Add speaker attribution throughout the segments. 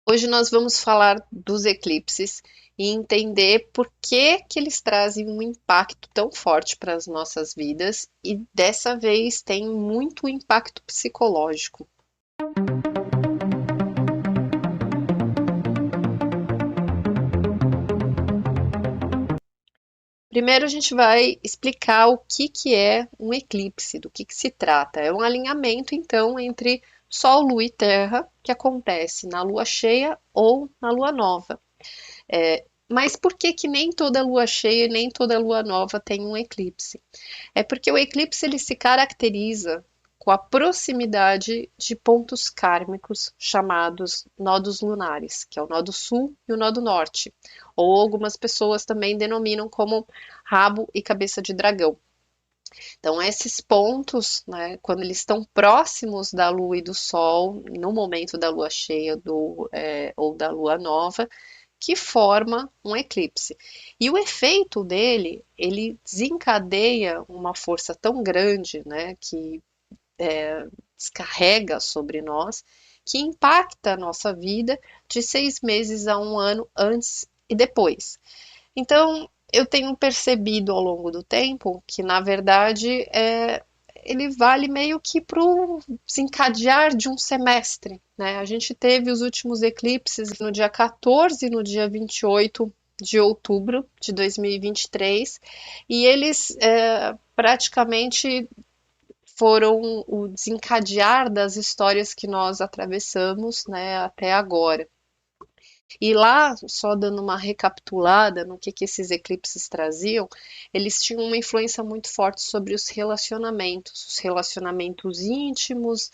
Speaker 1: Hoje nós vamos falar dos eclipses e entender por que que eles trazem um impacto tão forte para as nossas vidas e dessa vez tem muito impacto psicológico. Primeiro a gente vai explicar o que é um eclipse, do que se trata. É um alinhamento então entre Sol, Lua e Terra que acontece na lua cheia ou na lua nova. Mas por que que nem toda lua cheia e nem toda lua nova tem um eclipse? É porque o eclipse ele se caracteriza com a proximidade de pontos kármicos chamados nodos lunares, que é o nodo sul e o nodo norte, ou algumas pessoas também denominam como rabo e cabeça de dragão. Então, esses pontos, né, quando eles estão próximos da Lua e do Sol, no momento da Lua cheia ou da Lua nova, que forma um eclipse. E o efeito dele, ele desencadeia uma força tão grande, né, que descarrega sobre nós, que impacta a nossa vida de 6 meses a um ano antes e depois. Então, eu tenho percebido ao longo do tempo que, na verdade, ele vale meio que para o desencadear de um semestre, né? A gente teve os últimos eclipses no dia 14 e no dia 28 de outubro de 2023, e eles praticamente foram o desencadear das histórias que nós atravessamos, né, até agora. E lá, só dando uma recapitulada no que esses eclipses traziam, eles tinham uma influência muito forte sobre os relacionamentos íntimos,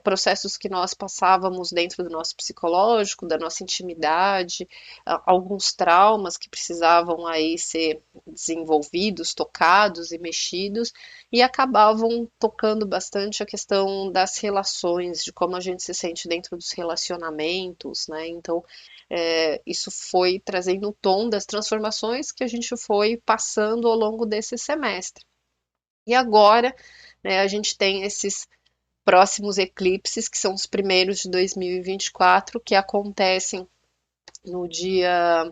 Speaker 1: processos que nós passávamos dentro do nosso psicológico, da nossa intimidade, alguns traumas que precisavam aí ser desenvolvidos, tocados e mexidos, e acabavam tocando bastante a questão das relações, de como a gente se sente dentro dos relacionamentos, né? Então, isso foi trazendo o tom das transformações que a gente foi passando ao longo desse semestre. E agora, né, a gente tem esses próximos eclipses, que são os primeiros de 2024, que acontecem no dia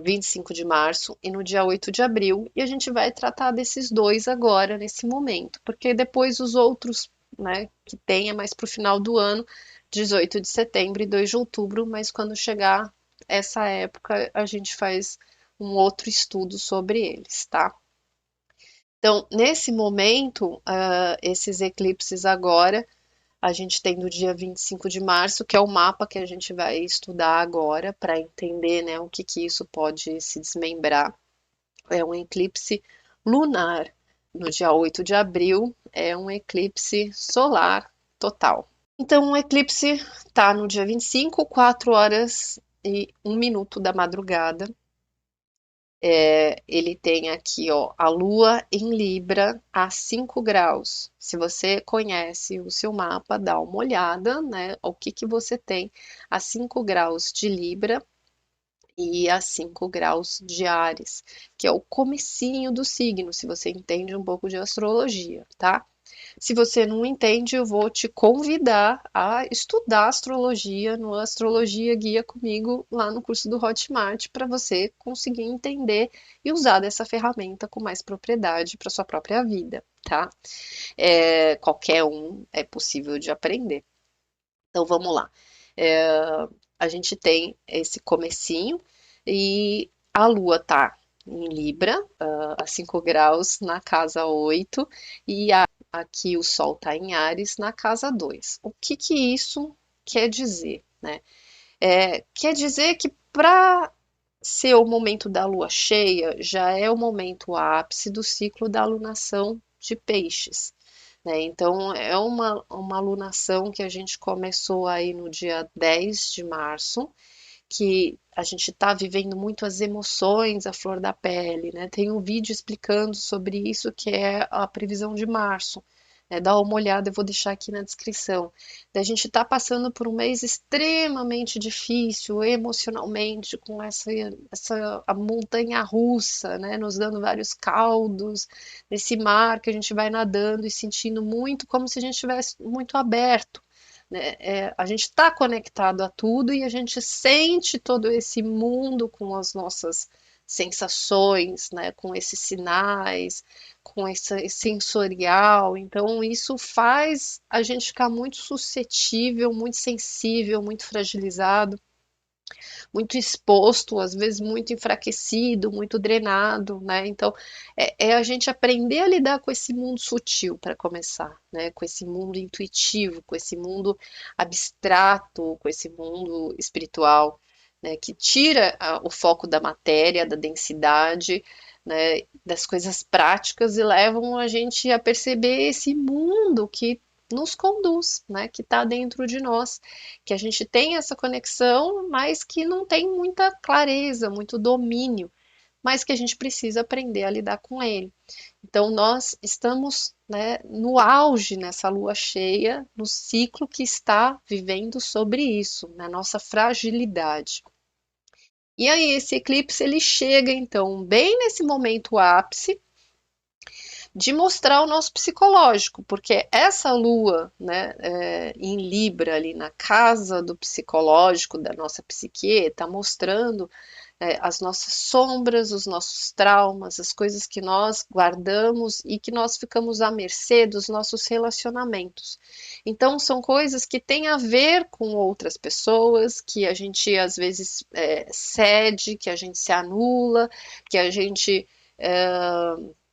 Speaker 1: 25 de março e no dia 8 de abril, e a gente vai tratar desses dois agora, nesse momento, porque depois os outros, né, que tem é mais para o final do ano, 18 de setembro e 2 de outubro, mas quando chegar essa época, a gente faz um outro estudo sobre eles, tá? Então, nesse momento, esses eclipses agora, a gente tem no dia 25 de março, que é o mapa que a gente vai estudar agora para entender, né, o que isso pode se desmembrar. É um eclipse lunar. No dia 8 de abril é um eclipse solar total. Então, o eclipse está no dia 25, 4 horas e 1 minuto da madrugada. Ele tem aqui, ó, a Lua em Libra a 5 graus. Se você conhece o seu mapa, dá uma olhada, né? O que você tem a 5 graus de Libra e a 5 graus de Áries, que é o comecinho do signo, se você entende um pouco de astrologia, tá? Se você não entende, eu vou te convidar a estudar astrologia no Astrologia Guia comigo lá no curso do Hotmart para você conseguir entender e usar dessa ferramenta com mais propriedade para sua própria vida, tá? Qualquer um é possível de aprender. Então vamos lá. A gente tem esse comecinho e a Lua tá em Libra, a 5 graus na casa 8 e aqui o Sol está em Áries na casa 2. O que isso quer dizer, né? Quer dizer que para ser o momento da lua cheia, já é o momento ápice do ciclo da alunação de peixes, né? Então, é uma alunação que a gente começou aí no dia 10 de março, que a gente está vivendo muito as emoções à flor da pele, né? Tem um vídeo explicando sobre isso que é a previsão de março. Dá uma olhada, eu vou deixar aqui na descrição. A gente está passando por um mês extremamente difícil emocionalmente, com essa a montanha russa, né? Nos dando vários caldos, nesse mar que a gente vai nadando e sentindo muito como se a gente estivesse muito aberto, né? A gente está conectado a tudo e a gente sente todo esse mundo com as nossas sensações, né? Com esses sinais, com esse sensorial. Então, isso faz a gente ficar muito suscetível, muito sensível, muito fragilizado, muito exposto, às vezes muito enfraquecido, muito drenado, né? Então, é a gente aprender a lidar com esse mundo sutil para começar, né? Com esse mundo intuitivo, com esse mundo abstrato, com esse mundo espiritual, né? Que tira o foco da matéria, da densidade, né? Das coisas práticas e levam a gente a perceber esse mundo que nos conduz, né? Que está dentro de nós, que a gente tem essa conexão, mas que não tem muita clareza, muito domínio, mas que a gente precisa aprender a lidar com ele. Então, nós estamos, né, no auge nessa lua cheia, no ciclo que está vivendo sobre isso, na nossa fragilidade. E aí, esse eclipse ele chega então bem nesse momento ápice de mostrar o nosso psicológico, porque essa lua, né, em Libra, ali na casa do psicológico, da nossa psique, está mostrando as nossas sombras, os nossos traumas, as coisas que nós guardamos e que nós ficamos à mercê dos nossos relacionamentos. Então, são coisas que têm a ver com outras pessoas, que a gente às vezes cede, que a gente se anula, que a gente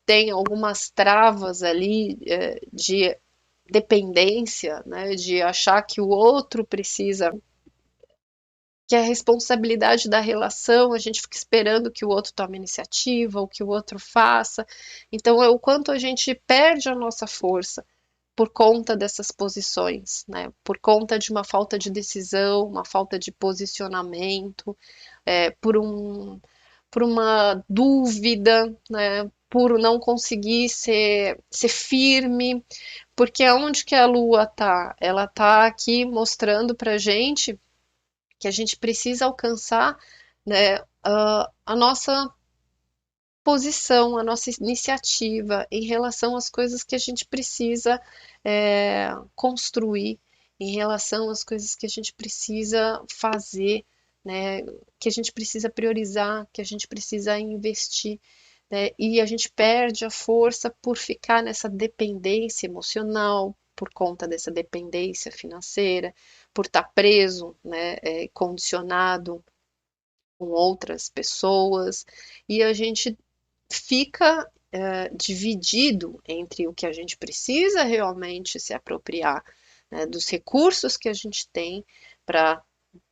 Speaker 1: tem algumas travas ali de dependência, né, de achar que o outro precisa, que é a responsabilidade da relação, a gente fica esperando que o outro tome iniciativa, ou que o outro faça. Então, é o quanto a gente perde a nossa força por conta dessas posições, né? Por conta de uma falta de decisão, uma falta de posicionamento, por uma dúvida, né? Por não conseguir ser firme, porque aonde que a Lua tá? Ela tá aqui mostrando pra gente que a gente precisa alcançar, né, a nossa posição, a nossa iniciativa em relação às coisas que a gente precisa construir, em relação às coisas que a gente precisa fazer, né, que a gente precisa priorizar, que a gente precisa investir. Né, e a gente perde a força por ficar nessa dependência emocional, por conta dessa dependência financeira, por estar preso, né, condicionado com outras pessoas, e a gente fica dividido entre o que a gente precisa realmente se apropriar, né, dos recursos que a gente tem para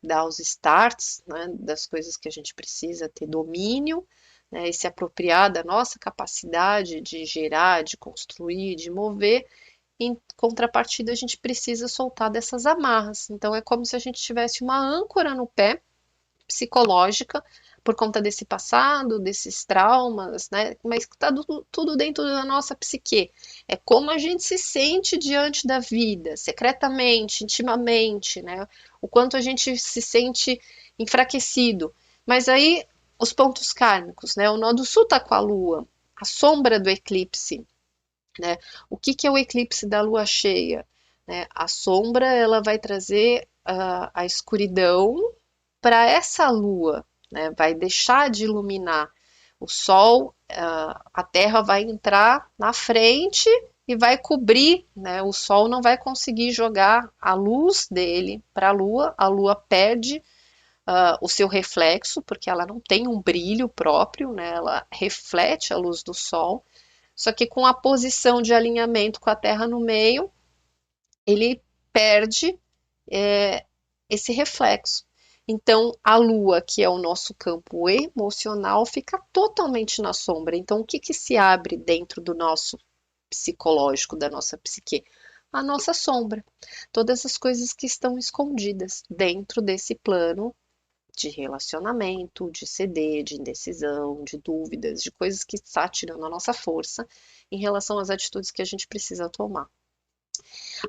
Speaker 1: dar os starts, né, das coisas que a gente precisa ter domínio, né, e se apropriar da nossa capacidade de gerar, de construir, de mover. Em contrapartida, a gente precisa soltar dessas amarras. Então, é como se a gente tivesse uma âncora no pé psicológica por conta desse passado, desses traumas, né? Mas está tudo dentro da nossa psique. É como a gente se sente diante da vida, secretamente, intimamente, né? O quanto a gente se sente enfraquecido. Mas aí os pontos kármicos, né? O nó do sul está com a lua, a sombra do eclipse, né? O que, que é o eclipse da lua cheia? Né? A sombra ela vai trazer a escuridão para essa lua, né? Vai deixar de iluminar o sol, a Terra vai entrar na frente e vai cobrir, né? O sol não vai conseguir jogar a luz dele para a lua perde o seu reflexo, porque ela não tem um brilho próprio, né? Ela reflete a luz do sol, só que com a posição de alinhamento com a Terra no meio, ele perde esse reflexo. Então, a Lua, que é o nosso campo emocional, fica totalmente na sombra. Então, o que, que se abre dentro do nosso psicológico, da nossa psique? A nossa sombra. Todas as coisas que estão escondidas dentro desse plano de relacionamento, de ceder, de indecisão, de dúvidas, de coisas que está tirando a nossa força em relação às atitudes que a gente precisa tomar.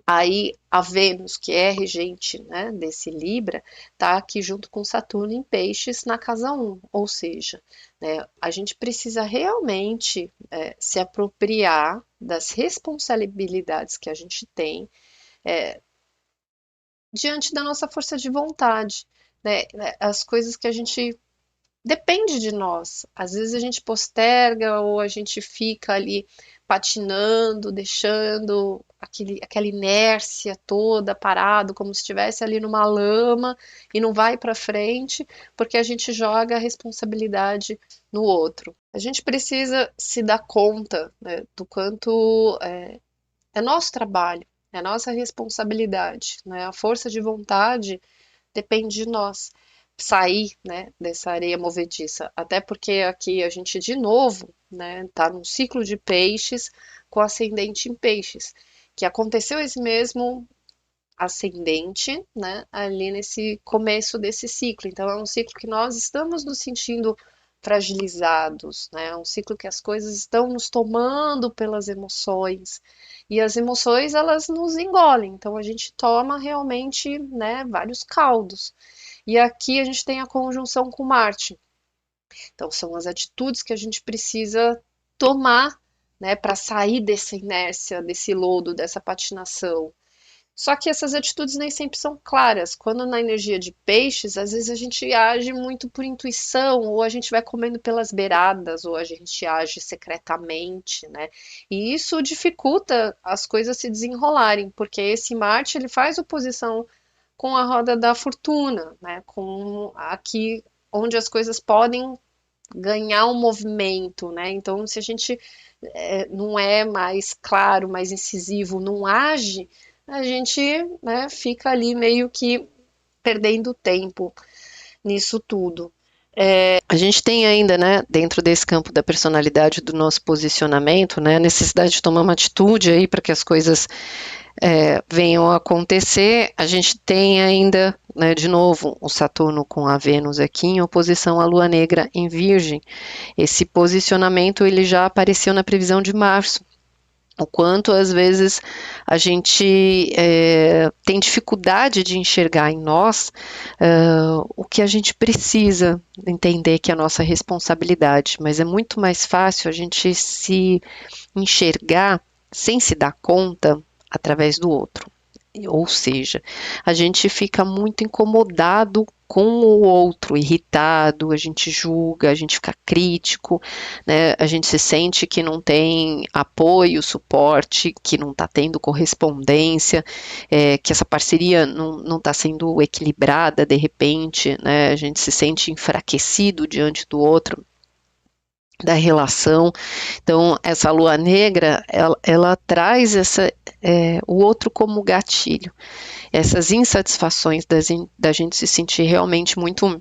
Speaker 1: Aí a Vênus, que é regente, né, desse Libra, está aqui junto com Saturno em Peixes na casa 1, ou seja, né, a gente precisa realmente se apropriar das responsabilidades que a gente tem diante da nossa força de vontade, né? As coisas que a gente depende de nós. Às vezes a gente posterga ou a gente fica ali patinando, deixando aquela inércia toda parado, como se estivesse ali numa lama e não vai para frente, porque a gente joga a responsabilidade no outro. A gente precisa se dar conta, né, do quanto é nosso trabalho, é nossa responsabilidade, né? A força de vontade depende de nós sair, né, dessa areia movediça. Até porque aqui a gente, de novo, né, tá num ciclo de peixes com ascendente em peixes, que aconteceu esse mesmo ascendente, né, ali nesse começo desse ciclo. Então é um ciclo que nós estamos nos sentindo fragilizados, né? É um ciclo que as coisas estão nos tomando pelas emoções e as emoções elas nos engolem. Então a gente toma realmente, né, vários caldos. E aqui a gente tem a conjunção com Marte. Então são as atitudes que a gente precisa tomar, né, para sair dessa inércia, desse lodo, dessa patinação. Só que essas atitudes nem sempre são claras. Quando na energia de peixes, às vezes a gente age muito por intuição, ou a gente vai comendo pelas beiradas, ou a gente age secretamente, né? E isso dificulta as coisas se desenrolarem, porque esse Marte ele faz oposição com a roda da fortuna, né? Com aqui onde as coisas podem ganhar um movimento, né? Então, se a gente não é mais claro, mais incisivo, não age, a gente, né, fica ali meio que perdendo tempo nisso tudo. A gente tem ainda, né, dentro desse campo da personalidade, do nosso posicionamento, né, a necessidade de tomar uma atitude aí para que as coisas venham a acontecer. A gente tem ainda, né, de novo, o Saturno com a Vênus aqui em oposição à Lua Negra em Virgem. Esse posicionamento ele já apareceu na previsão de março. O quanto às vezes a gente tem dificuldade de enxergar em nós o que a gente precisa entender que é a nossa responsabilidade, mas é muito mais fácil a gente se enxergar sem se dar conta através do outro. Ou seja, a gente fica muito incomodado com o outro, irritado, a gente julga, a gente fica crítico, né? A gente se sente que não tem apoio, suporte, que não está tendo correspondência, que essa parceria não está sendo equilibrada de repente, né? A gente se sente enfraquecido diante do outro, da relação. Então, essa lua negra, ela traz o outro como gatilho. Essas insatisfações da gente se sentir realmente muito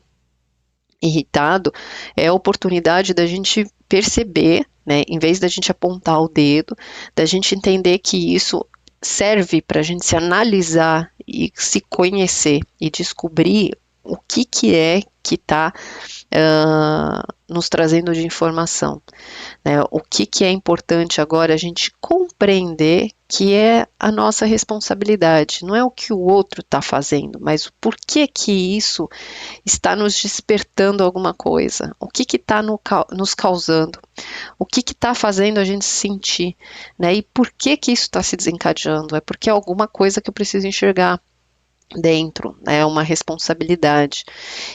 Speaker 1: irritado, é a oportunidade da gente perceber, né, em vez da gente apontar o dedo, da gente entender que isso serve para a gente se analisar e se conhecer e descobrir o que é que está nos trazendo de informação, né? O que é importante agora a gente compreender que é a nossa responsabilidade, não é o que o outro está fazendo, mas o porquê que isso está nos despertando alguma coisa, o que está nos causando, o que está fazendo a gente se sentir, né? E por que isso está se desencadeando? É porque é alguma coisa que eu preciso enxergar dentro, é uma responsabilidade.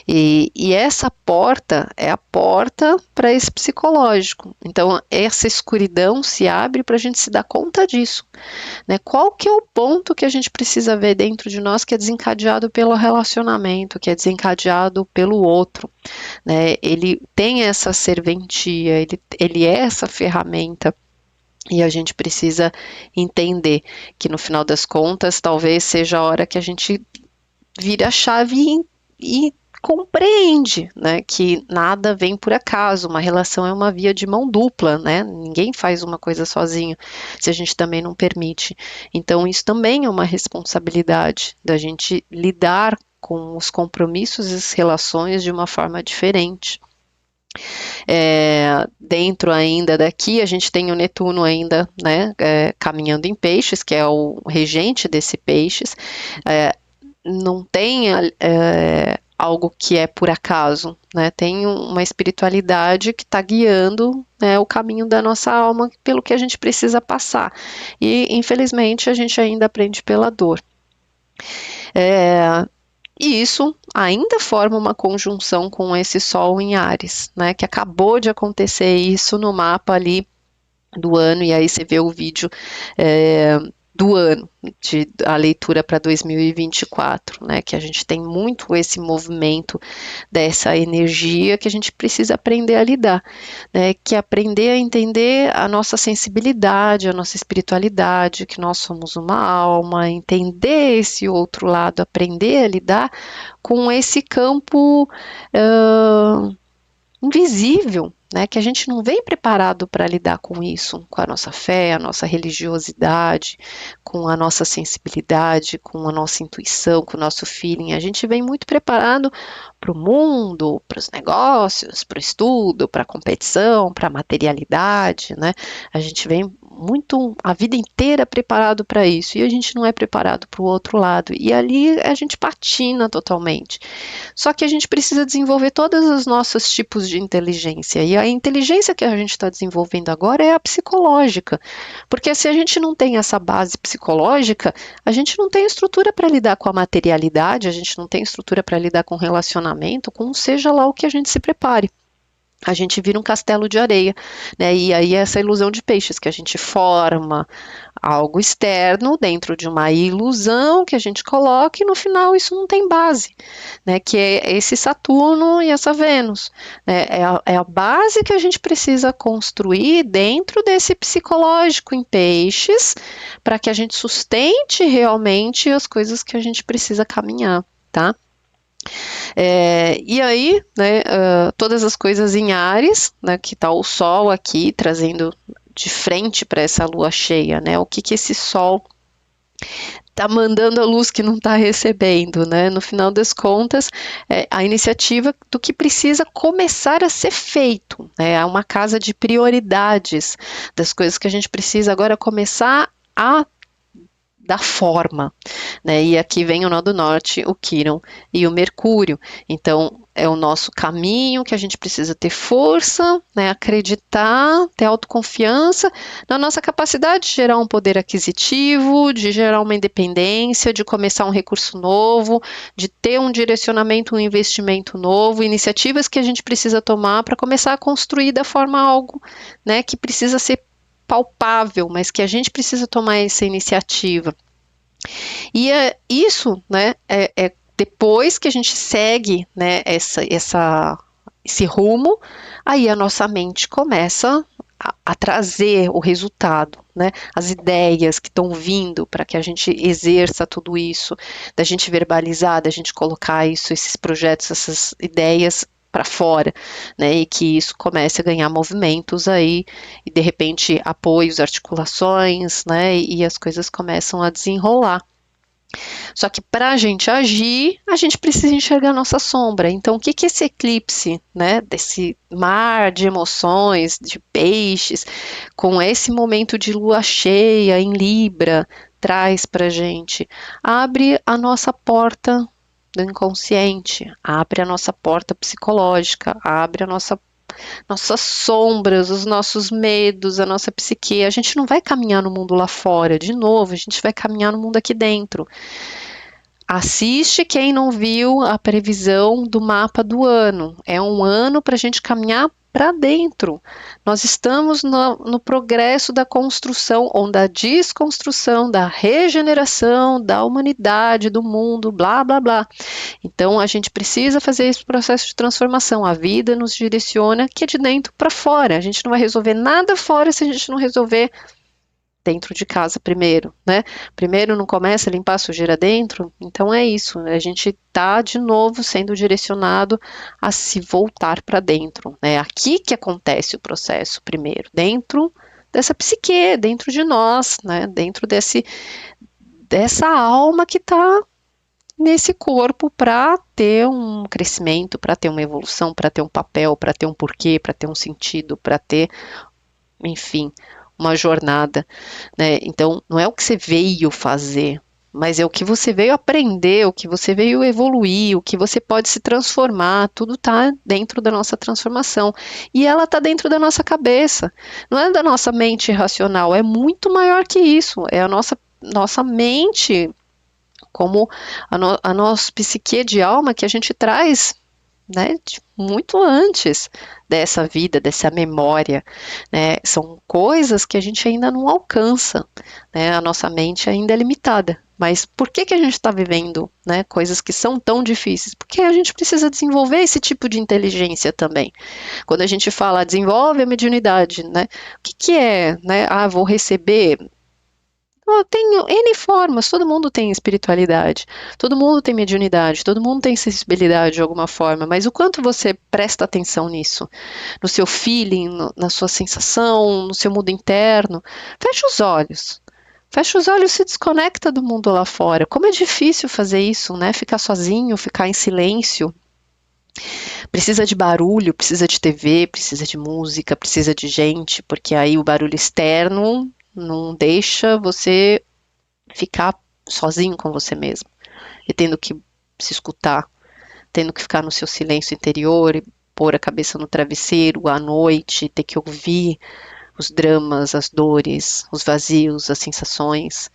Speaker 1: E essa porta é a porta para esse psicológico. Então, essa escuridão se abre para a gente se dar conta disso, né? Qual que é o ponto que a gente precisa ver dentro de nós que é desencadeado pelo relacionamento, que é desencadeado pelo outro, né? Ele tem essa serventia, ele é essa ferramenta. E a gente precisa entender que no final das contas, talvez seja a hora que a gente vira a chave e compreende, né, que nada vem por acaso, uma relação é uma via de mão dupla, né, ninguém faz uma coisa sozinho, se a gente também não permite. Então isso também é uma responsabilidade da gente lidar com os compromissos e as relações de uma forma diferente. Dentro ainda daqui a gente tem o Netuno ainda, né, caminhando em peixes, que é o regente desse peixes, não tem algo que é por acaso, né, tem uma espiritualidade que está guiando, né, o caminho da nossa alma pelo que a gente precisa passar, e infelizmente a gente ainda aprende pela dor. E isso ainda forma uma conjunção com esse Sol em Áries, né? Que acabou de acontecer isso no mapa ali do ano, e aí você vê o vídeo do ano, a leitura para 2024, né? Que a gente tem muito esse movimento dessa energia que a gente precisa aprender a lidar, né? Que é aprender a entender a nossa sensibilidade, a nossa espiritualidade, que nós somos uma alma, entender esse outro lado, aprender a lidar com esse campo invisível, né, que a gente não vem preparado para lidar com isso, com a nossa fé, a nossa religiosidade, com a nossa sensibilidade, com a nossa intuição, com o nosso feeling. A gente vem muito preparado para o mundo, para os negócios, para o estudo, para a competição, para a materialidade, né? A gente vem muito a vida inteira preparado para isso e a gente não é preparado para o outro lado, e ali a gente patina totalmente. Só que a gente precisa desenvolver todos os nossos tipos de inteligência, e a inteligência que a gente está desenvolvendo agora é a psicológica, porque se a gente não tem essa base psicológica, a gente não tem estrutura para lidar com a materialidade, a gente não tem estrutura para lidar com relacionamento, com seja lá o que a gente se prepare. A gente vira um castelo de areia, né? E aí essa ilusão de peixes, que a gente forma algo externo dentro de uma ilusão que a gente coloca e no final isso não tem base, né? Que é esse Saturno e essa Vênus, né? É a base que a gente precisa construir dentro desse psicológico em peixes para que a gente sustente realmente as coisas que a gente precisa caminhar, tá? E aí, né, todas as coisas em Áries, né, que está o Sol aqui trazendo de frente para essa lua cheia, né, o que esse Sol está mandando a luz que não está recebendo, né? No final das contas, a iniciativa do que precisa começar a ser feito, né? É uma casa de prioridades, das coisas que a gente precisa agora começar a dar forma, né? E aqui vem o nó do norte, o Quirón e o Mercúrio. Então, é o nosso caminho que a gente precisa ter força, né? Acreditar, ter autoconfiança na nossa capacidade de gerar um poder aquisitivo, de gerar uma independência, de começar um recurso novo, de ter um direcionamento, um investimento novo, iniciativas que a gente precisa tomar para começar a construir da forma algo, né, que precisa ser palpável, mas que a gente precisa tomar essa iniciativa. E isso, né, depois que a gente segue, né, esse rumo, aí a nossa mente começa a trazer o resultado, né, as ideias que estão vindo para que a gente exerça tudo isso, da gente verbalizar, da gente colocar isso, esses projetos, essas ideias para fora, né, e que isso comece a ganhar movimentos aí, e de repente apoios, articulações, né, e as coisas começam a desenrolar. Só que para a gente agir, a gente precisa enxergar a nossa sombra. Então, o que que esse eclipse, né, desse mar de emoções, de peixes, com esse momento de lua cheia em Libra, traz para a gente? Abre a nossa porta do inconsciente, abre a nossa porta psicológica, abre nossas sombras, os nossos medos, a nossa psique. A gente não vai caminhar no mundo lá fora, de novo, a gente vai caminhar no mundo aqui dentro. Assiste quem não viu a previsão do mapa do ano. É um ano para a gente caminhar para dentro. Nós estamos no progresso da construção, ou da desconstrução, da regeneração da humanidade, do mundo, blá, blá, blá. Então, a gente precisa fazer esse processo de transformação. A vida nos direciona que é de dentro para fora. A gente não vai resolver nada fora se a gente não resolver dentro de casa primeiro, né? Primeiro não começa a limpar a sujeira dentro, então é isso, a gente está de novo sendo direcionado a se voltar para dentro, né? Aqui que acontece o processo primeiro, dentro dessa psique, dentro de nós, né? Dentro dessa alma que está nesse corpo para ter um crescimento, para ter uma evolução, para ter um papel, para ter um porquê, para ter um sentido, para ter, enfim, uma jornada, né? Então, não é o que você veio fazer, mas é o que você veio aprender, o que você veio evoluir, o que você pode se transformar, tudo está dentro da nossa transformação. E ela está dentro da nossa cabeça, não é da nossa mente racional, é muito maior que isso, é a nossa mente Como a nossa psique de alma que a gente traz, né, muito antes dessa vida, dessa memória, né, são coisas que a gente ainda não alcança, né, a nossa mente ainda é limitada. Mas por que a gente está vivendo, né, coisas que são tão difíceis? Porque a gente precisa desenvolver esse tipo de inteligência também. Quando a gente fala desenvolve a mediunidade, né, o que é, né, vou receber. Eu tenho N formas, todo mundo tem espiritualidade, todo mundo tem mediunidade, todo mundo tem sensibilidade de alguma forma, mas o quanto você presta atenção nisso, no seu feeling, na sua sensação, no seu mundo interno, fecha os olhos. Fecha os olhos e se desconecta do mundo lá fora. Como é difícil fazer isso, né? Ficar sozinho, ficar em silêncio. Precisa de barulho, precisa de TV, precisa de música, precisa de gente, porque aí o barulho externo não deixa você ficar sozinho com você mesmo. E tendo que se escutar, tendo que ficar no seu silêncio interior e pôr a cabeça no travesseiro à noite, ter que ouvir os dramas, as dores, os vazios, as sensações.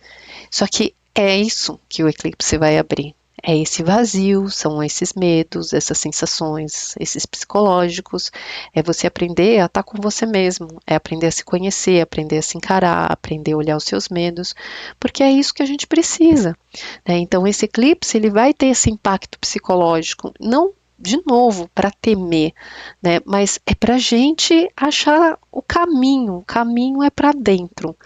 Speaker 1: Só que é isso que o eclipse vai abrir. É esse vazio, são esses medos, essas sensações, esses psicológicos. É você aprender a estar com você mesmo, é aprender a se conhecer, aprender a se encarar, aprender a olhar os seus medos, porque é isso que a gente precisa, né? Então esse eclipse ele vai ter esse impacto psicológico, não de novo para temer, né? Mas é para a gente achar o caminho é para dentro,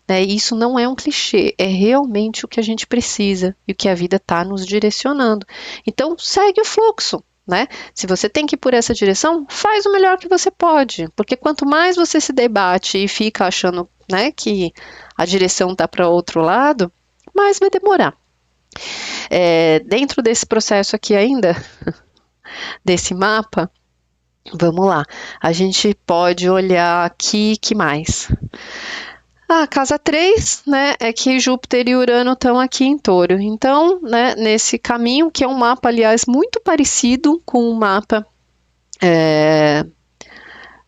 Speaker 1: né? E isso não é um clichê, é realmente o que a gente precisa e o que a vida está nos direcionando. Então segue o fluxo, né? Se você tem que ir por essa direção, faz o melhor que você pode, porque quanto mais você se debate e fica achando, né, que a direção está para outro lado, mais vai demorar. Dentro desse processo aqui ainda, desse mapa, vamos lá, a gente pode olhar aqui, que mais? Casa 3, né, é que Júpiter e Urano estão aqui em Touro. Então, né, nesse caminho, que é um mapa, aliás, muito parecido com o mapa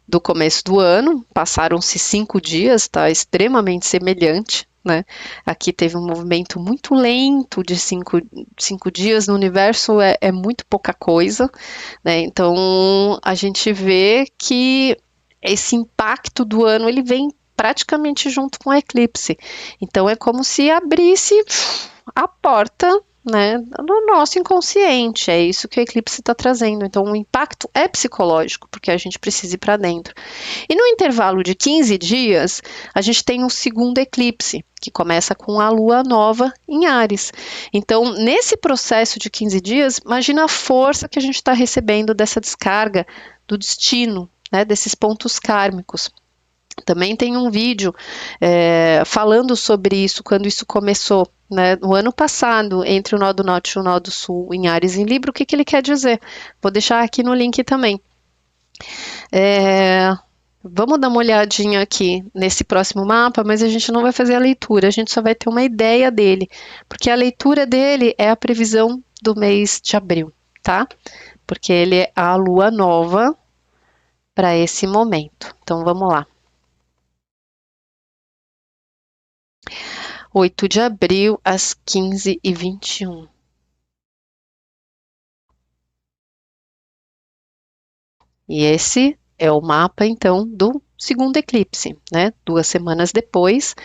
Speaker 1: do começo do ano, passaram-se 5 dias, está extremamente semelhante, né? Aqui teve um movimento muito lento de 5 dias, no universo é muito pouca coisa, né? Então, a gente vê que esse impacto do ano, ele vem praticamente junto com o eclipse. Então é como se abrisse a porta, né, no nosso inconsciente. É isso que o eclipse está trazendo. Então o impacto é psicológico, porque a gente precisa ir para dentro. E no intervalo de 15 dias, a gente tem um segundo eclipse, que começa com a lua nova em Áries. Então, nesse processo de 15 dias, imagina a força que a gente está recebendo dessa descarga do destino, né, desses pontos kármicos. Também tem um vídeo falando sobre isso, quando isso começou, né, no ano passado, entre o nó do norte e o nó do sul, em Áries em Libra, o que ele quer dizer. Vou deixar aqui no link também. Vamos dar uma olhadinha aqui nesse próximo mapa, mas a gente não vai fazer a leitura, a gente só vai ter uma ideia dele, porque a leitura dele é a previsão do mês de abril, tá? Porque ele é a lua nova para esse momento. Então, vamos lá. 8 de abril, às 15h21. E esse é o mapa, então, do segundo eclipse, né? 2 semanas depois.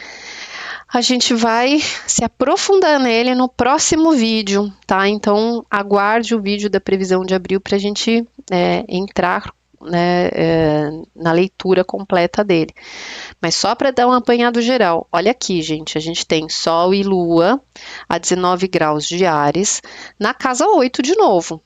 Speaker 1: A gente vai se aprofundar nele no próximo vídeo, tá? Então, aguarde o vídeo da previsão de abril para a gente entrar, né, na leitura completa dele. Mas só para dar um apanhado geral, olha aqui, gente, a gente tem Sol e Lua a 19 graus de Áries, na casa 8 de novo.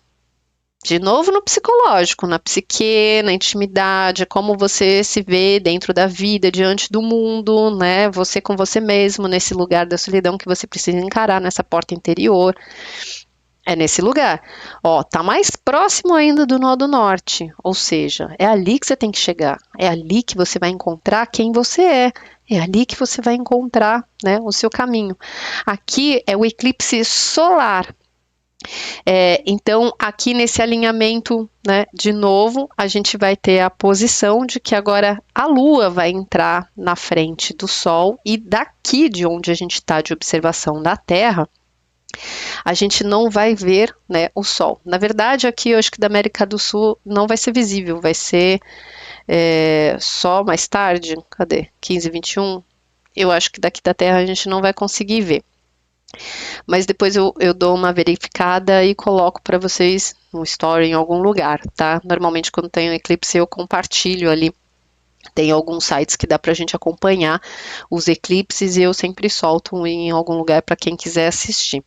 Speaker 1: De novo no psicológico, na psique, na intimidade, como você se vê dentro da vida, diante do mundo, né? Você com você mesmo, nesse lugar da solidão que você precisa encarar, nessa porta interior. É nesse lugar. Ó, tá mais próximo ainda do nó do norte, ou seja, é ali que você tem que chegar. É ali que você vai encontrar quem você é. É ali que você vai encontrar, né, o seu caminho. Aqui é o eclipse solar. Então, aqui nesse alinhamento, né, de novo, a gente vai ter a posição de que agora a Lua vai entrar na frente do Sol e daqui de onde a gente está de observação da Terra, A gente não vai ver, né, o sol. Na verdade, aqui eu acho que da América do Sul não vai ser visível, vai ser só mais tarde, cadê? 15, 21. Eu acho que daqui da Terra a gente não vai conseguir ver. Mas depois eu dou uma verificada e coloco para vocês no story em algum lugar, tá? Normalmente quando tem um eclipse eu compartilho ali. Tem alguns sites que dá para a gente acompanhar os eclipses e eu sempre solto em algum lugar para quem quiser assistir.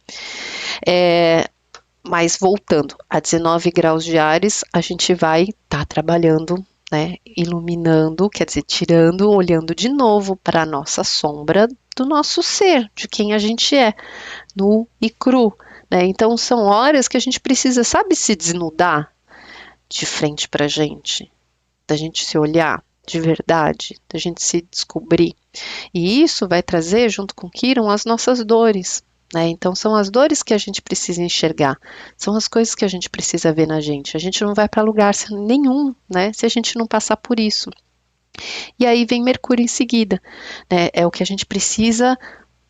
Speaker 1: Mas voltando, a 19 graus de Áries, a gente vai estar trabalhando, né, iluminando, quer dizer, tirando, olhando de novo para a nossa sombra do nosso ser, de quem a gente é, nu e cru, né? Então são horas que a gente precisa, sabe, se desnudar de frente para a gente, da gente se olhar de verdade, da gente se descobrir. E isso vai trazer, junto com Quiron, as nossas dores, né? Então, são as dores que a gente precisa enxergar, são as coisas que a gente precisa ver na gente. A gente não vai para lugar nenhum, né, se a gente não passar por isso. E aí vem Mercúrio em seguida, né? É o que a gente precisa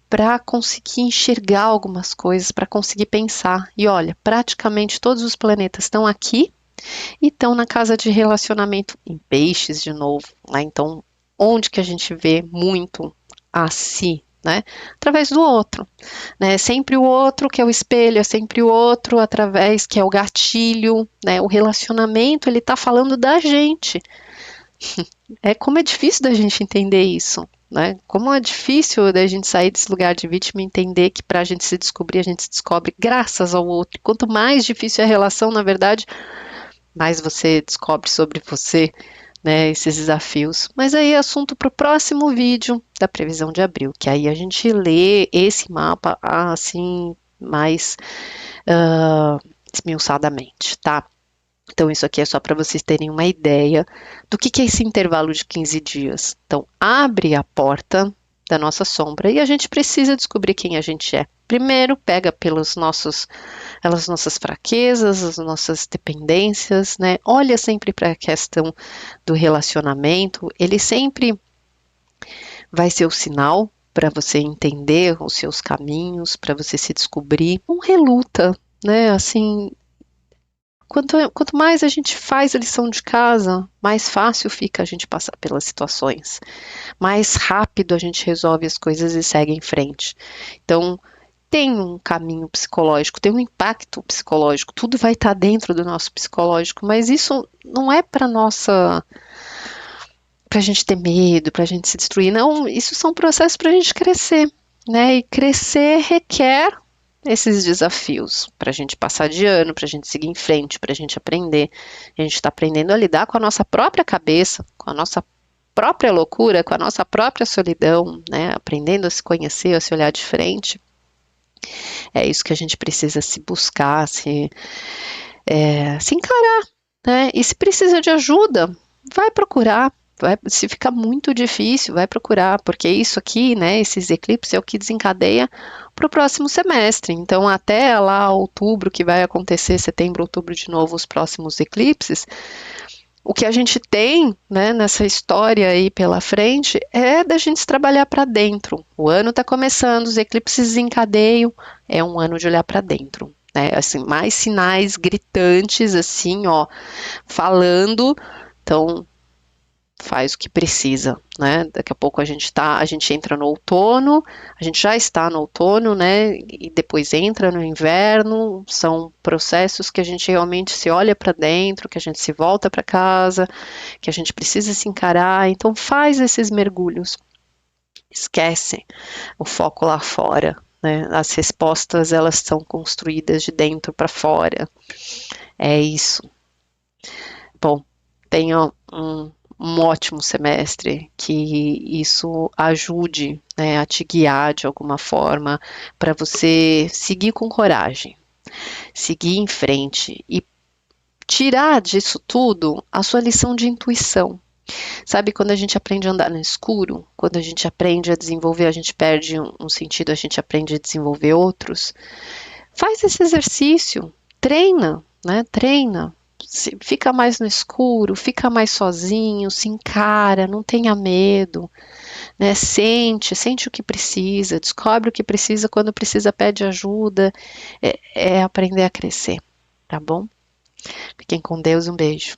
Speaker 1: para conseguir enxergar algumas coisas, para conseguir pensar. E olha, praticamente todos os planetas estão aqui e estão na casa de relacionamento em peixes de novo, né? Então, onde que a gente vê muito a si, né? Através do outro, né? Sempre o outro que é o espelho, é sempre o outro através que é o gatilho, né? O relacionamento, ele tá falando da gente. Como é difícil da gente entender isso, né? Como é difícil da gente sair desse lugar de vítima e entender que para a gente se descobrir, a gente se descobre graças ao outro. Quanto mais difícil é a relação, na verdade, mais você descobre sobre você, né, esses desafios. Mas aí é assunto para o próximo vídeo da previsão de abril, que aí a gente lê esse mapa assim mais esmiuçadamente, tá? Então isso aqui é só para vocês terem uma ideia do que é esse intervalo de 15 dias. Então abre a porta da nossa sombra e a gente precisa descobrir quem a gente é. Primeiro pega pelas nossas fraquezas, as nossas dependências, né? Olha sempre para a questão do relacionamento, ele sempre vai ser o sinal para você entender os seus caminhos, para você se descobrir. Não reluta, né? Assim, quanto mais a gente faz a lição de casa, mais fácil fica a gente passar pelas situações. Mais rápido a gente resolve as coisas e segue em frente. Então, tem um caminho psicológico, tem um impacto psicológico, tudo vai estar dentro do nosso psicológico, mas isso não é para a gente ter medo, para a gente se destruir, não, isso são processos para a gente crescer, né? E crescer requer esses desafios para a gente passar de ano, para a gente seguir em frente, para a gente aprender. A gente está aprendendo a lidar com a nossa própria cabeça, com a nossa própria loucura, com a nossa própria solidão, né? Aprendendo a se conhecer, a se olhar de frente. É isso que a gente precisa se buscar, se encarar, né? E se precisa de ajuda, vai procurar. Se ficar muito difícil, vai procurar, porque isso aqui, né, esses eclipses é o que desencadeia para o próximo semestre. Então, até lá outubro, que vai acontecer, setembro, outubro de novo, os próximos eclipses, o que a gente tem, né, nessa história aí pela frente é da gente se trabalhar para dentro. O ano está começando, os eclipses desencadeiam, é um ano de olhar para dentro, né? Assim, mais sinais gritantes, assim, ó, falando. Então, faz o que precisa, né? Daqui a pouco a gente entra no outono, a gente já está no outono, né? E depois entra no inverno. São processos que a gente realmente se olha para dentro, que a gente se volta para casa, que a gente precisa se encarar. Então faz esses mergulhos. Esquece o foco lá fora, né? As respostas elas são construídas de dentro para fora. É isso. Bom, tenha um ótimo semestre, que isso ajude, né, a te guiar de alguma forma para você seguir com coragem, seguir em frente e tirar disso tudo a sua lição de intuição. Sabe, quando a gente aprende a andar no escuro, quando a gente aprende a desenvolver, a gente perde um sentido, a gente aprende a desenvolver outros. Faz esse exercício, treina, né? Treina. fica mais no escuro, fica mais sozinho, se encara, não tenha medo, né? Sente o que precisa, descobre o que precisa, quando precisa pede ajuda, é aprender a crescer, tá bom? Fiquem com Deus, um beijo.